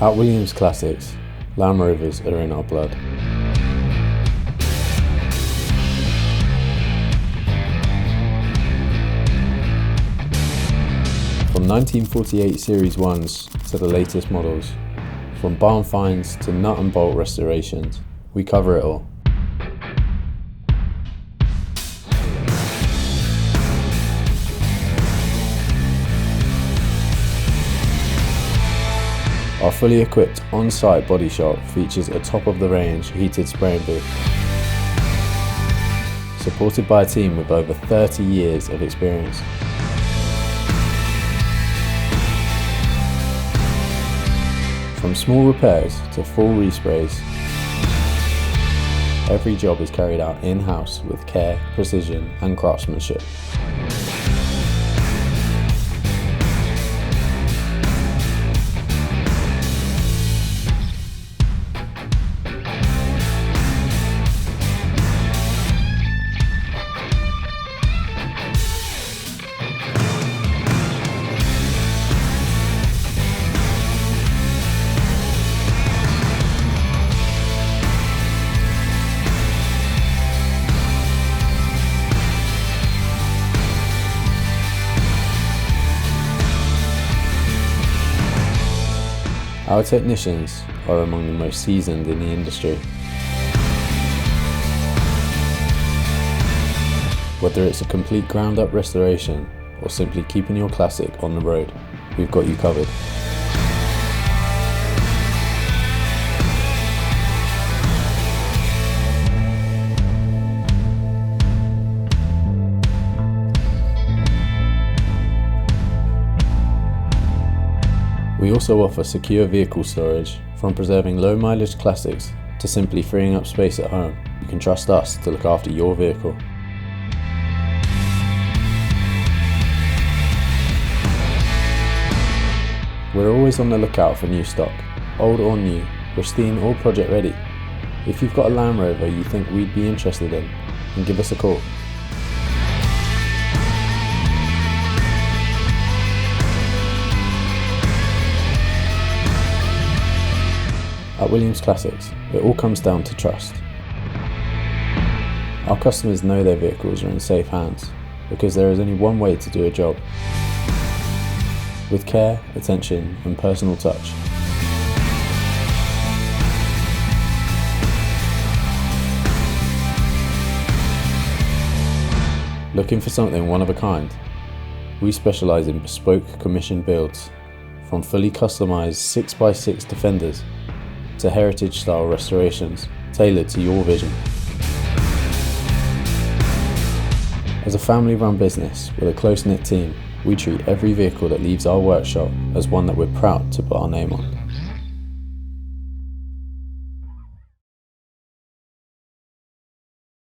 At Williams Classics, Land Rovers are in our blood. From 1948 Series 1s to the latest models, from barn finds to nut and bolt restorations, we cover it all. Our fully equipped on-site body shop features a top-of-the-range heated spraying booth, supported by a team with over 30 years of experience. From small repairs to full resprays, every job is carried out in-house with care, precision and craftsmanship. Our technicians are among the most seasoned in the industry. Whether it's a complete ground-up restoration or simply keeping your classic on the road, we've got you covered. We also offer secure vehicle storage, from preserving low mileage classics to simply freeing up space at home. You can trust us to look after your vehicle. We're always on the lookout for new stock, old or new, pristine or project ready. If you've got a Land Rover you think we'd be interested in, then give us a call. At Williams Classics, it all comes down to trust. Our customers know their vehicles are in safe hands because there is only one way to do a job, with care, attention and personal touch. Looking for something one of a kind? We specialise in bespoke commission builds, from fully customised 6x6 Defenders to heritage style restorations tailored to your vision. As a family run business with a close knit team, we treat every vehicle that leaves our workshop as one that we're proud to put our name on.